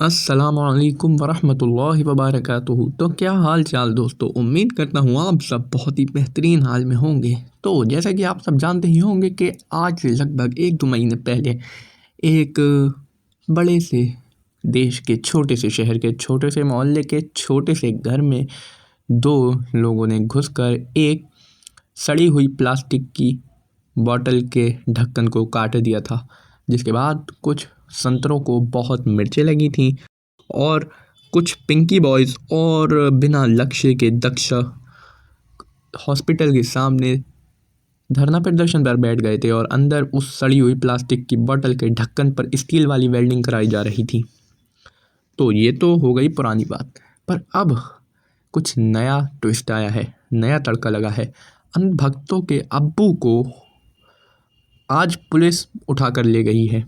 अस्सलामुअलैकुम वरहमतुल्लाहि वबरकातुहू। तो क्या हाल चाल दोस्तों, उम्मीद करता हूँ आप सब बहुत ही बेहतरीन हाल में होंगे। तो जैसा कि आप सब जानते ही होंगे कि आज से लगभग 1-2 महीने पहले एक बड़े से देश के छोटे से शहर के छोटे से मोहल्ले के छोटे से घर में दो लोगों ने घुसकर एक सड़ी हुई प्लास्टिक की बॉटल के ढक्कन को काट दिया था, जिसके बाद कुछ संतरों को बहुत मिर्चें लगी थी और कुछ पिंकी बॉयज़ और बिना लक्ष्य के दक्षा हॉस्पिटल के सामने धरना प्रदर्शन पर बैठ गए थे और अंदर उस सड़ी हुई प्लास्टिक की बोतल के ढक्कन पर स्टील वाली वेल्डिंग कराई जा रही थी। तो ये तो हो गई पुरानी बात, पर अब कुछ नया ट्विस्ट आया है, नया तड़का लगा है। अंधभक्तों के अब्बू को आज पुलिस उठा कर ले गई है।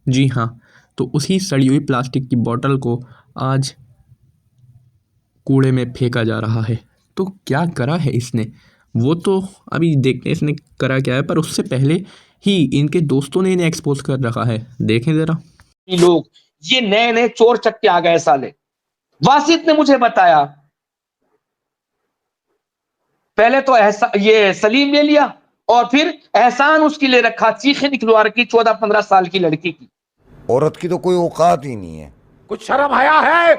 जी हाँ, तो उसी सड़ी हुई प्लास्टिक की बोतल को आज कूड़े में फेंका जा रहा है। तो क्या करा है इसने, वो तो अभी देखते हैं इसने करा क्या है, पर उससे पहले ही इनके दोस्तों ने इन्हें एक्सपोज कर रखा है। देखें जरा। लोग ये नए नए चोर चक्के आ गए साले। वासित ने मुझे बताया, पहले तो ये सलीम ले लिया और फिर एहसान उसकी ले रखा, चीखें निकलवा रखी 14-15 साल की लड़की की। औरत की तो कोई औकात ही नहीं है। कुछ शर्म हया है?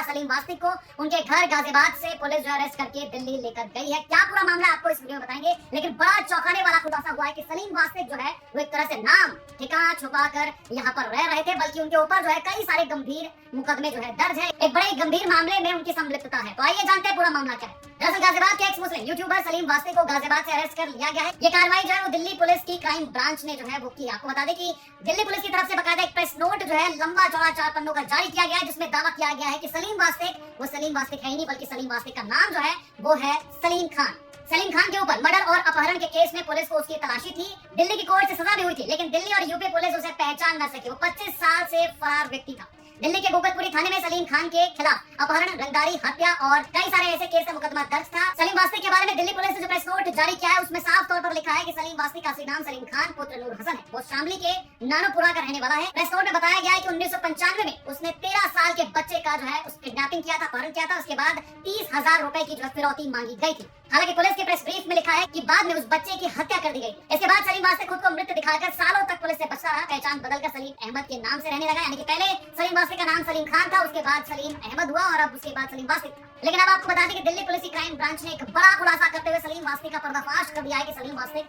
सलीम वास्तिक को उनके घर गाजियाबाद से पुलिस जो अरेस्ट करके दिल्ली लेकर गई है। क्या पूरा मामला आपको इस वीडियो में बताएंगे, लेकिन बड़ा चौंकाने वाला खुलासा हुआ है कि सलीम वास्तिक जो है वो एक तरह से नाम ठिकाना छुपा कर यहाँ पर रह रहे थे, बल्कि उनके ऊपर जो है कई सारे गंभीर मुकदमे जो है दर्ज है। एक बड़े गंभीर मामले में उनकी संलिप्तता है। तो आइए जानते हैं पूरा मामला क्या है। दरअसल गाजियाबाद के एक्स मुस्लिम यूट्यूबर सलीम वास्तिक को गाजियाबाद से अरेस्ट कर लिया गया है। ये कार्रवाई जो है वो दिल्ली पुलिस की क्राइम ब्रांच ने जो है वो की। आपको बता दें कि दिल्ली पुलिस की तरफ से बकायदा एक प्रेस नोट जो है लंबा चौड़ा 4 पन्नों का जारी किया गया है, जिसमें दावा किया गया है कि सलीम वास्तिक वो सलीम वास्तिक है ही नहीं, बल्कि सलीम वास्तिक का नाम जो है वो है सलीम खान। सलीम खान के ऊपर मर्डर और अपहरण के केस में पुलिस को उसकी तलाशी थी। दिल्ली की कोर्ट से सजा भी हुई थी, लेकिन दिल्ली और यूपी पुलिस उसे पहचान न सकी। वो 25 साल से फरार व्यक्ति था। दिल्ली के गोगतपुरी थाने में सलीम खान के खिलाफ अपहरण, रंगदारी, हत्या और कई सारे ऐसे केस में मुकदमा दर्ज था। सलीम वास्तिक के बारे में दिल्ली पुलिस ने जो प्रेस नोट जारी किया है उसमें साफ तौर पर लिखा है कि सलीम वास्तिक का असली नाम सलीम खान पुत्र नूर हसन है। वो शामली के नानोपुरा का रहने वाला है। प्रेस नोट में बताया गया है कि 1995 में उसने 13 साल के बच्चे का जो है किडनैपिंग किया था, अपहरण किया था। उसके बाद 30,000 रुपए की जो फिरौती मांगी गई थी। हालांकि पुलिस के प्रेस ब्रीफ में लिखा है कि बाद में उस बच्चे की हत्या कर दी गई। इसके बाद सलीम वास्तिक खुद को मृत दिखाकर सालों तक पुलिस से बचता रहा। पहचान बदलकर सलीम अहमद के नाम से रहने लगा, यानी कि पहले सलीम वास्तिक का नाम सलीम खान था, उसके बाद सलीम अहमद हुआ और अब उसके बाद सलीम वास्तिक। लेकिन अब आपको बता दें कि दिल्ली पुलिस की क्राइम ब्रांच ने एक बड़ा खुलासा करते हुए सलीम वास्तिक का पर्दाफाश कर दिया है कि सलीम वास्तिक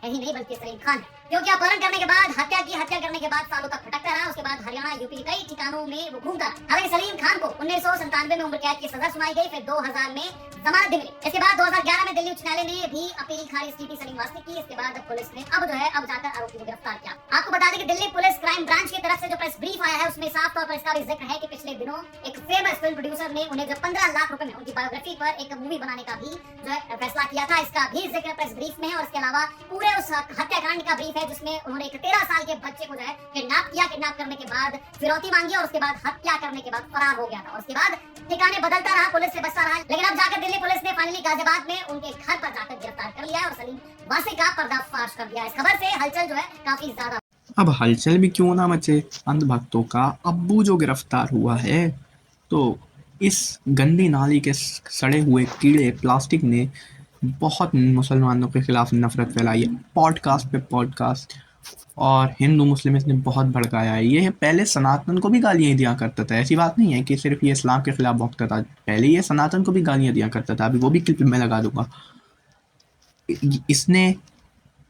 है ही नहीं, बल्कि सलीम खान है। क्योंकि अपहरण करने के बाद हत्या की, हत्या करने के बाद सालों तक भटकता रहा। उसके बाद हरियाणा, यूपी के कई ठिकानों में वो घूमता। हालांकि सलीम खान को 1997 में उम्र कैद की सजा सुनाई गई, फिर 2000 में जमानत दी मिली। इसके बाद 2011 में दिल्ली उच्च न्यायालय ने भी अपील खारिज की थी सलीम वास्तिक की। इसके बाद पुलिस ने अब जाकर आरोपी को गिरफ्तार किया। आपको बता दें कि दिल्ली पुलिस क्राइम ब्रांच की तरफ से जो प्रेस ब्रीफ आया है उसमें साफ तौर पर इसका भी जिक्र है कि पिछले दिनों एक फेमस फिल्म प्रोड्यूसर ने उन्हें जो 15 लाख रुपए में उनकी बायोग्राफी पर एक मूवी बनाने का भी जो है फैसला किया था। इसका भी जिक्र प्रेस ब्रीफ में है। और इसके अलावा पूरे उस हत्याकांड का ब्रीफ है जिसमें उन्होंने एक 13 साल के बच्चे को जो है किडनैप किया, किडनैप करने के बाद फिरौती मांगी और उसके बाद हत्या करने के बाद फरार हो गया था। और उसके बाद ठिकाने बदलता रहा, पुलिस से बचता रहा। लेकिन अब जाकर दिल्ली पुलिस ने फाइनली गाजियाबाद में उनके घर पर जाकर गिरफ्तार कर लिया है और सलीम वास्तिक का पर्दाफाश कर दिया है। इस खबर से हलचल जो है काफी ज्यादा। अब हलचल भी क्यों ना मचे, अंधभक्तों का अब्बू जो गिरफ्तार हुआ है, तो इस गंदी नाली के सड़े हुए कीड़े प्लास्टिक ने बहुत मुसलमानों के खिलाफ नफरत फैलाई है। पॉडकास्ट पे पॉडकास्ट और हिंदू मुस्लिम इसने बहुत भड़काया है। ये पहले सनातन को भी गालियाँ दिया करता था, ऐसी बात नहीं है कि सिर्फ ये इस्लाम के खिलाफ भौंकता था, पहले ये सनातन को भी गालियाँ दिया करता था। अभी वो भी क्लिप में लगा दूंगा। इसने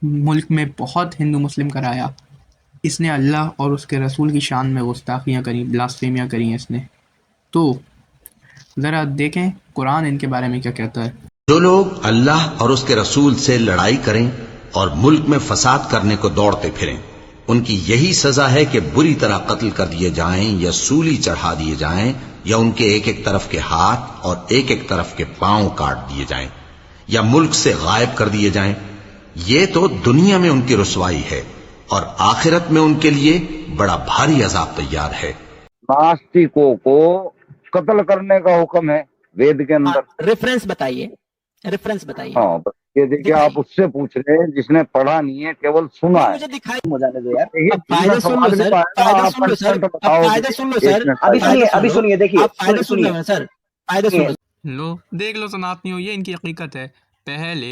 मुल्क में बहुत हिंदू मुस्लिम कराया। इसने अल्लाह और उसके रसूल की शान में गुस्ताखियाँ करी, ब्लास्फेमियाँ करी इसने। तो ज़रा देखें कुरान इनके बारे में क्या कहता है। जो लोग अल्लाह और उसके रसूल से लड़ाई करें और मुल्क में फसाद करने को दौड़ते फिरें, उनकी यही सजा है कि बुरी तरह कत्ल कर दिए जाएं या सूली चढ़ा दिए जाएं या उनके एक एक तरफ के हाथ और एक एक तरफ के पांव काट दिए जाएं। या मुल्क से गायब कर दिए जाएं। ये तो दुनिया में उनकी रुसवाई है और आखिरत में उनके लिए बड़ा भारी अजाब तैयार है। नास्तिकों को कत्ल करने का हुक्म है वेद के अंदर। रेफरेंस बताइए, रेफरेंस बताइए। हाँ, बस ये देखिए, आप उससे पूछ रहे हैं जिसने पढ़ा नहीं है, केवल सुना है। मुझे दिखाई हो जाने दो यार। देखिए, अब फायदा पूरा सुन लो समाज सर, में आया, फायदा आप सुन लो सर, कंटेंट अब बताओ। फायदा सुन लो एक सर, मिनट, अभी फायदा सुनिए, सुन अभी लो। सुनिए, देखिए, आप फायदा सुन सुनिए। लो सर, फायदा सुन लो। लो देख लो सनातनियों, ये इनकी हकीकत है। पहले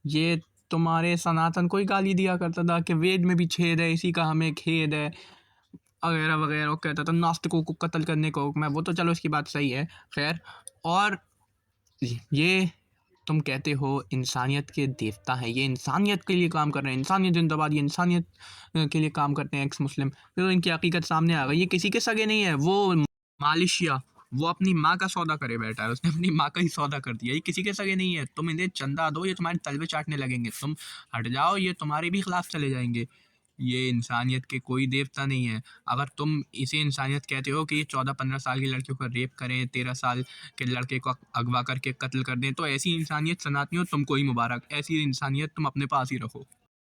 ये तुम्हारे सनातन को ही गाली दिया करता था कि वेद में भी छेद है, इसी का हमें खेद है वगैरह वगैरह। वो कहता था नास्तिकों को कत्ल करने को हुक्म है। वो तो चलो इसकी बात सही है, खैर। और ये तुम कहते हो इंसानियत के देवता हैं, ये इंसानियत के लिए काम कर रहे हैं, इंसानियत जिंदाबाद, ये इंसानियत के लिए काम करते हैं एक्स मुस्लिम। तो इनकी हकीकत सामने आ गई। ये किसी के सगे नहीं है। वो मालिशिया, वो अपनी माँ का सौदा करे बैठा है, उसने अपनी माँ का ही सौदा कर दिया। ये किसी के सगे नहीं है। तुम इन्हें चंदा दो, ये तुम्हारे तलवे चाटने लगेंगे। तुम हट जाओ, ये तुम्हारे भी खिलाफ चले जाएंगे। ये इंसानियत के कोई देवता नहीं है। अगर तुम इसे इंसानियत कहते हो कि ये 14-15 साल की लड़कियों को रेप करें, 13 साल के लड़के को अगवा करके कत्ल कर दें, तो ऐसी इंसानियत सनातनियों तुमको ही मुबारक। ऐसी इंसानियत तुम अपने पास ही रखो।